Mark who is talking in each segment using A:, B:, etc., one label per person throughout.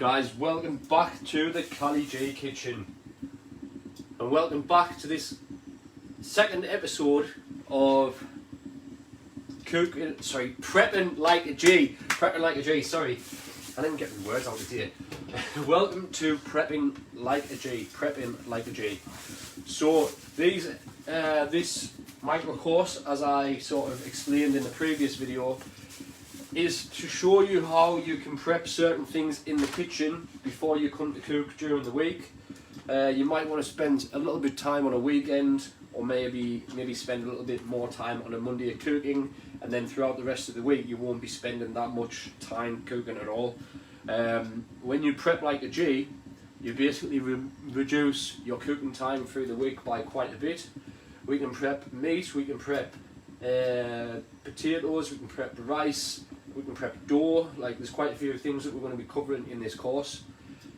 A: guys, welcome back to the Cali J kitchen, and welcome back to this second episode of prepping like a G. Sorry, I didn't get the words out of here. Welcome to prepping like a G. So this micro course, as I sort of explained in the previous video, is to show you how you can prep certain things in the kitchen before you come to cook during the week. You might want to spend a little bit of time on a weekend, or maybe spend a little bit more time on a Monday of cooking, and then throughout the rest of the week you won't be spending that much time cooking at all. When you prep like a G, you basically reduce your cooking time through the week by quite a bit. We can prep meat, we can prep potatoes, we can prep rice, we can prep dough. Like, there's quite a few things that we're going to be covering in this course.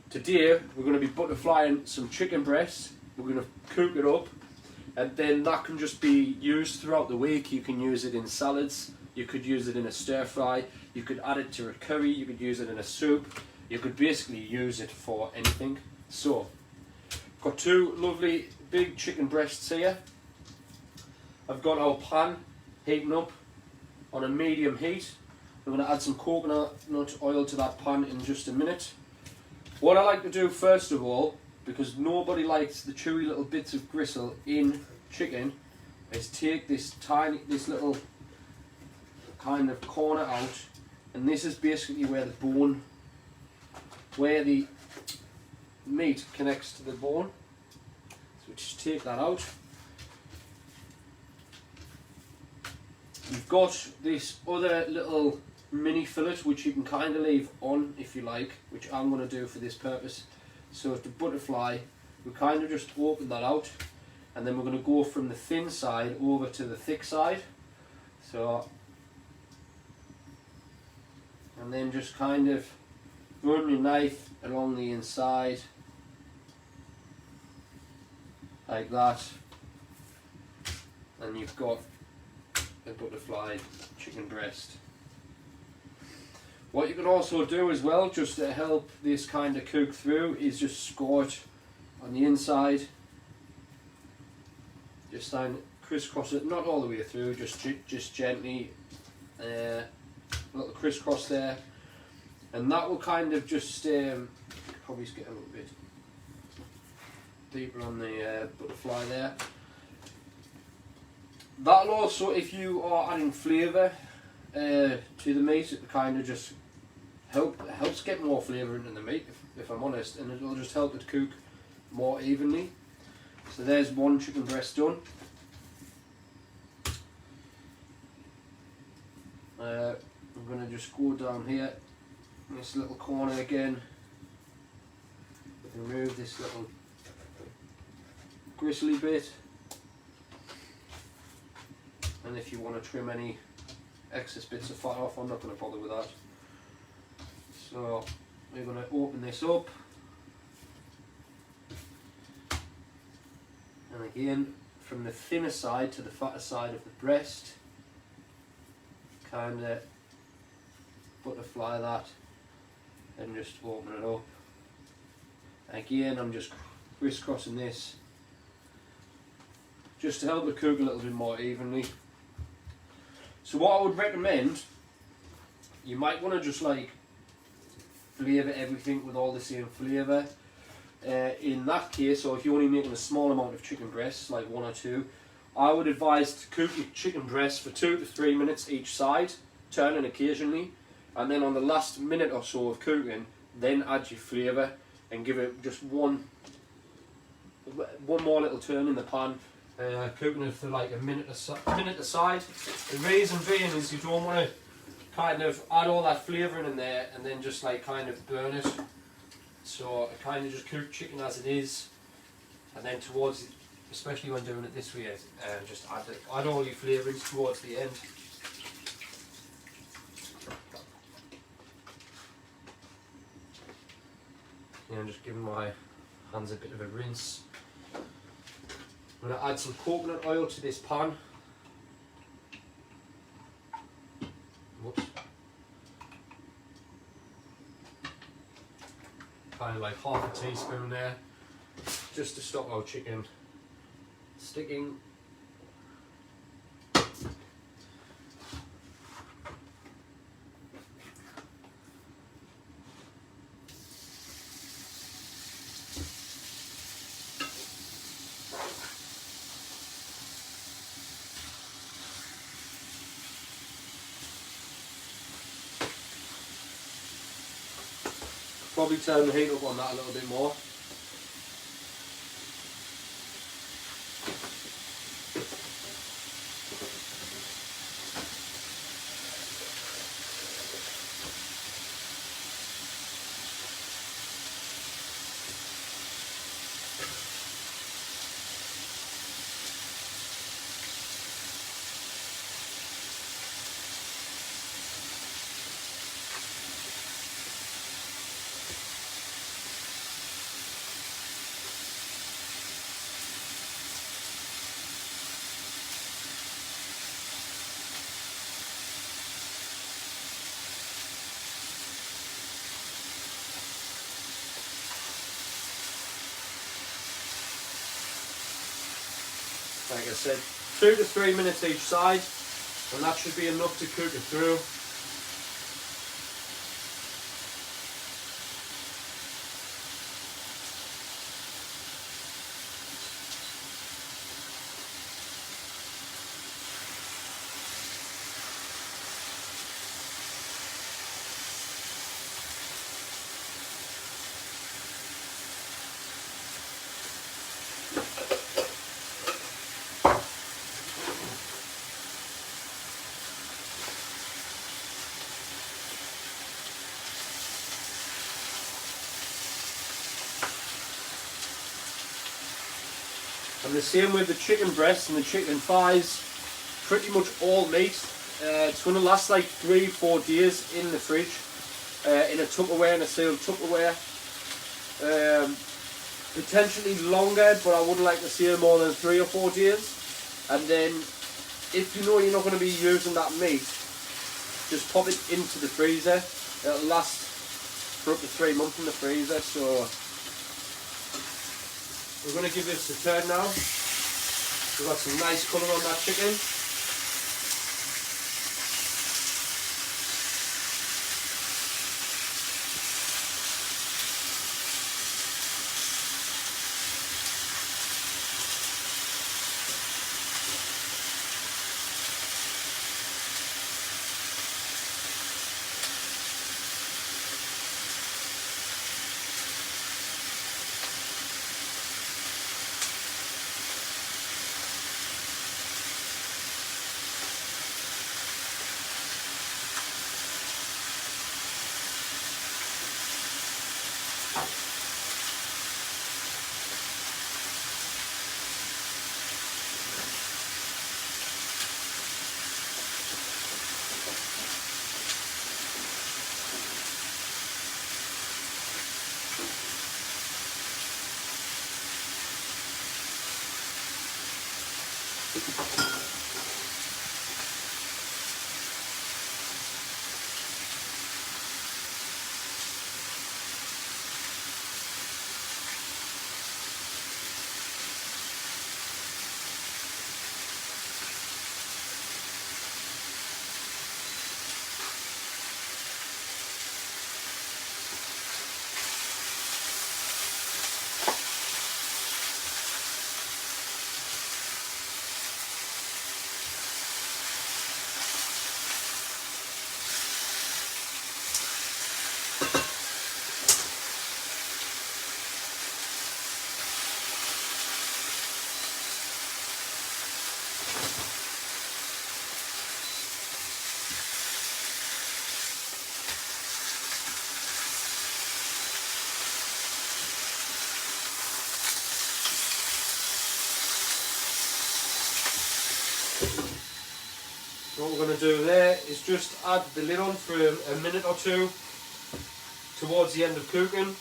A: Today we're going to be butterflying some chicken breasts. We're going to cook it up, and then that can just be used throughout the week. You can use it in salads, you could use it in a stir fry, you could add it to a curry, you could use it in a soup, you could basically use it for anything. So, got two lovely big chicken breasts here. I've got our pan heating up on a medium heat. I'm going to add some coconut oil to that pan in just a minute. What I like to do first of all, because nobody likes the chewy little bits of gristle in chicken, is take this little kind of corner out, and this is basically where the meat connects to the bone. So just take that out. You've got this other little mini fillet which you can kind of leave on if you like, which I'm going to do for this purpose. So to butterfly, we kind of just open that out, and then we're going to go from the thin side over to the thick side. So, and then just kind of run your knife along the inside like that, and you've got a butterfly chicken breast. What you can also do as well, just to help this kind of cook through, is just score it on the inside. Just crisscross it, not all the way through, just gently, a little crisscross there, and that will kind of just probably get a little bit deeper on the butterfly there. That'll also, if you are adding flavour to the meat, it kind of just helps get more flavour into the meat, if I'm honest, and it'll just help it cook more evenly. So there's one chicken breast done. I'm going to just go down here in this little corner again, remove this little gristly bit, and if you want to trim any excess bits of fat off, I'm not going to bother with that. So we're going to open this up, and again from the thinner side to the fatter side of the breast, kind of butterfly that and just open it up. Again, I'm just crisscrossing this just to help it cook a little bit more evenly. So what I would recommend, you might want to just like flavour everything with all the same flavour. In that case, or if you're only making a small amount of chicken breasts, like one or two, I would advise to cook your chicken breasts for 2 to 3 minutes each side, turning occasionally, and then on the last minute or so of cooking, then add your flavour and give it just one more little turn in the pan. Cooking it for like a minute aside. The reason being is you don't want to kind of add all that flavouring in there and then just like kind of burn it. So I kind of just cook chicken as it is, and then towards, especially when doing it this way, just add all your flavourings towards the end. And just giving my hands a bit of a rinse. I'm going to add some coconut oil to this pan. Whoops. kind of like half a teaspoon there, just to stop our chicken sticking. Probably turn the heat up on that a little bit more. Like I said, 2 to 3 minutes each side, and that should be enough to cook it through. And the same with the chicken breasts and the chicken thighs, pretty much all meat. It's going to last like 3-4 days in the fridge, in a Tupperware, in a sealed Tupperware. Potentially longer, but I wouldn't like to see it more than 3 or 4 days. And then, if you know you're not going to be using that meat, just pop it into the freezer. It'll last for up to 3 months in the freezer. So we're going to give this a turn now. We've got some nice colour on that chicken. What we're going to do there is just add the lid on for a minute or two towards the end of cooking.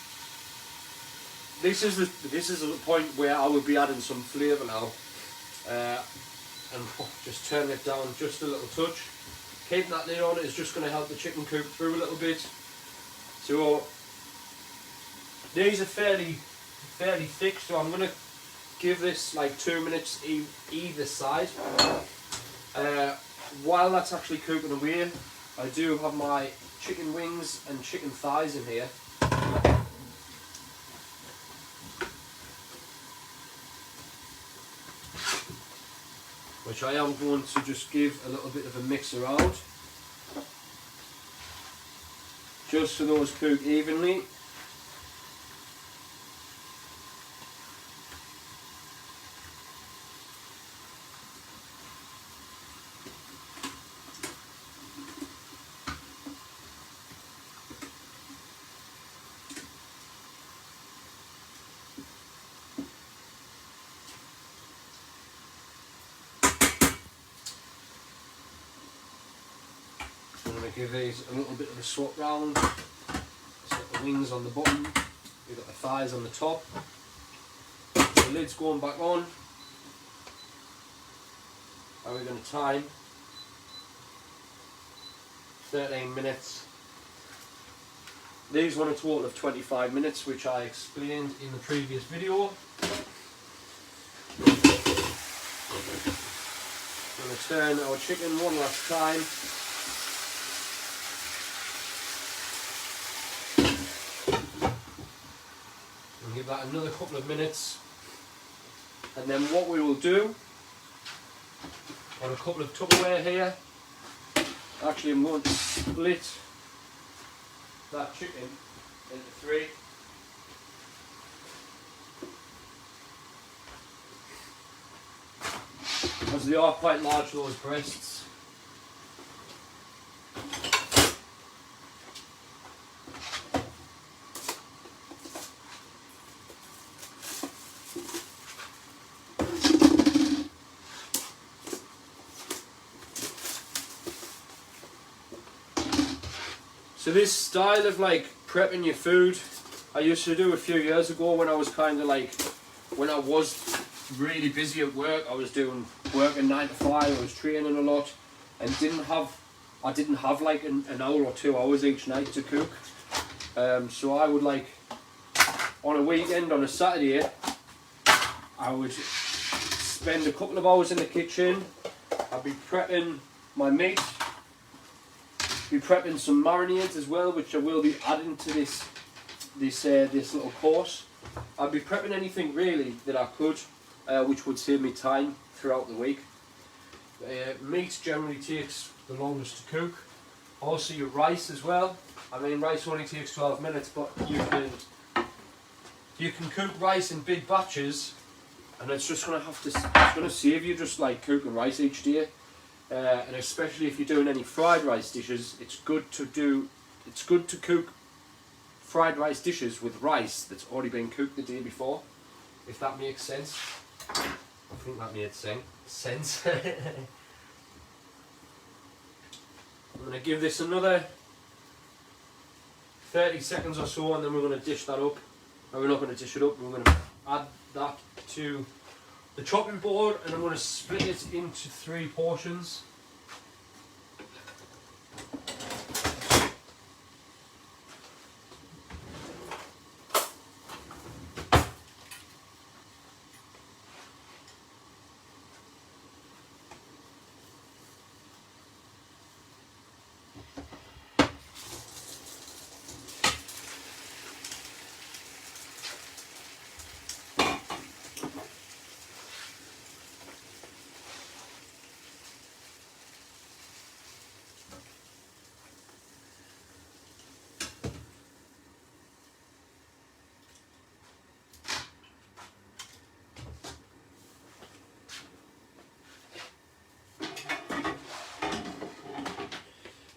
A: This is the point where I would be adding some flavour now, and just turn it down just a little touch. Keeping that lid on is just going to help the chicken cook through a little bit. So These are fairly thick, so I'm going to give this like 2 minutes either side. While that's actually cooking away, I do have my chicken wings and chicken thighs in here. Which I am going to just give a little bit of a mix around. Just so those cook evenly. I'm going to give these a little bit of a swap round. Set the wings on the bottom, we've got the thighs on the top. The lid's going back on. And we're going to time 13 minutes. These want a total of 25 minutes, which I explained in the previous video. I'm going to turn our chicken one last time. And give that another couple of minutes. And then what we will do, on a couple of Tupperware here, actually I'm going to split that chicken into 3. As they are quite large, those breasts. So this style of like prepping your food, I used to do a few years ago when I was kind of like, when I was really busy at work. I was doing working 9 to 5, I was training a lot, and I didn't have like an hour or 2 hours each night to cook. So I would like, on a weekend, on a Saturday, I would spend a couple of hours in the kitchen. I'd be prepping my meat, be prepping some marinades as well, which I will be adding to this little course. I'd be prepping anything really that I could, which would save me time throughout the week. Meat generally takes the longest to cook. Also your rice as well. I mean, rice only takes 12 minutes, but you can cook rice in big batches, and it's just going to save you just like cooking rice each day. And especially if you're doing any fried rice dishes, it's good to cook fried rice dishes with rice that's already been cooked the day before, if that makes sense. I think that made sense. I'm going to give this another 30 seconds or so, and then we're going to dish that up. No, we're not going to dish it up, we're going to add that to the chopping board, and I'm going to split it into 3 portions.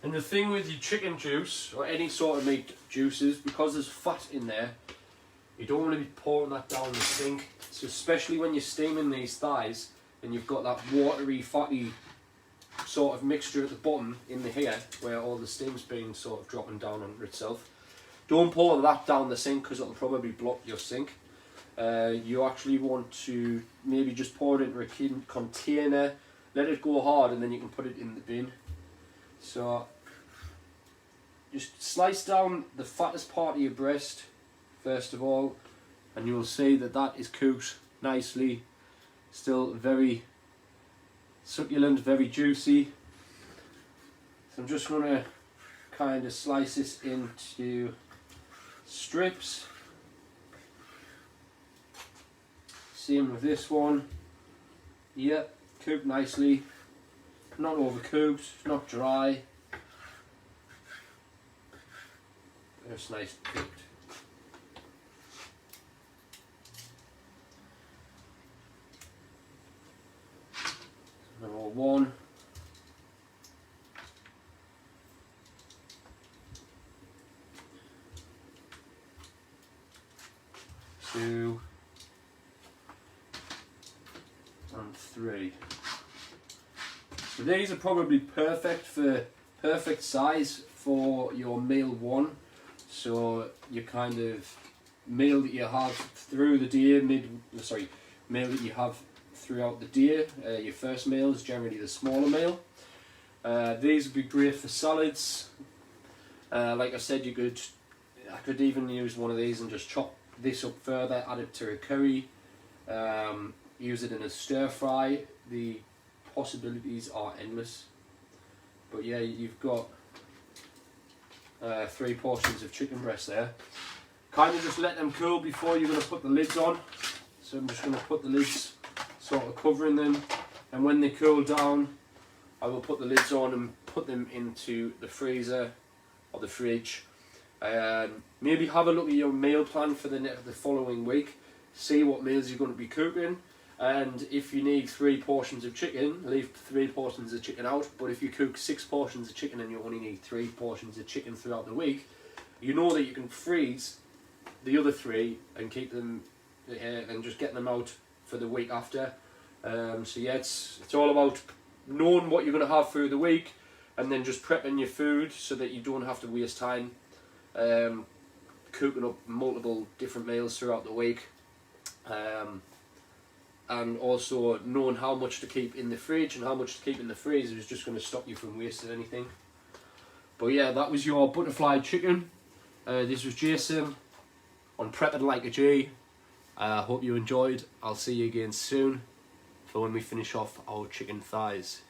A: And the thing with your chicken juice, or any sort of meat juices, because there's fat in there, you don't want to be pouring that down the sink. So especially when you're steaming these thighs, and you've got that watery, fatty sort of mixture at the bottom in the here, where all the steam's been sort of dropping down onto itself. Don't pour that down the sink, because it'll probably block your sink. You actually want to maybe just pour it into a container, let it go hard, and then you can put it in the bin. So just slice down the fattest part of your breast first of all, and you'll see that that is cooked nicely, still very succulent, very juicy. So I'm just going to kind of slice this into strips. Same with this one. Yep, cooked nicely, not overcooked, not dry. It's nice cooked. Number 1. 2 and 3. So these are probably perfect size for your meal 1. So your kind of meal that you have through the day, meal that you have throughout the day. Your first meal is generally the smaller meal. These would be great for salads. Like I said, I could even use one of these and just chop this up further, add it to a curry, use it in a stir fry. The possibilities are endless. But yeah, you've got 3 portions of chicken breast there. Kind of just let them cool before you're going to put the lids on. So I'm just going to put the lids, sort of covering them, and when they cool down, I will put the lids on and put them into the freezer or the fridge. Maybe have a look at your meal plan for the following week. See what meals you're going to be cooking, and if you need 3 portions of chicken, leave 3 portions of chicken out. But if you cook 6 portions of chicken and you only need 3 portions of chicken throughout the week, you know that you can freeze the other 3 and keep them and just get them out for the week after. So yeah, it's all about knowing what you're going to have through the week, and then just prepping your food so that you don't have to waste time cooking up multiple different meals throughout the week. And also knowing how much to keep in the fridge and how much to keep in the freezer is just going to stop you from wasting anything. But yeah, that was your butterfly chicken. This was Jason on Prepping Like a G. Hope you enjoyed. I'll see you again soon for when we finish off our chicken thighs.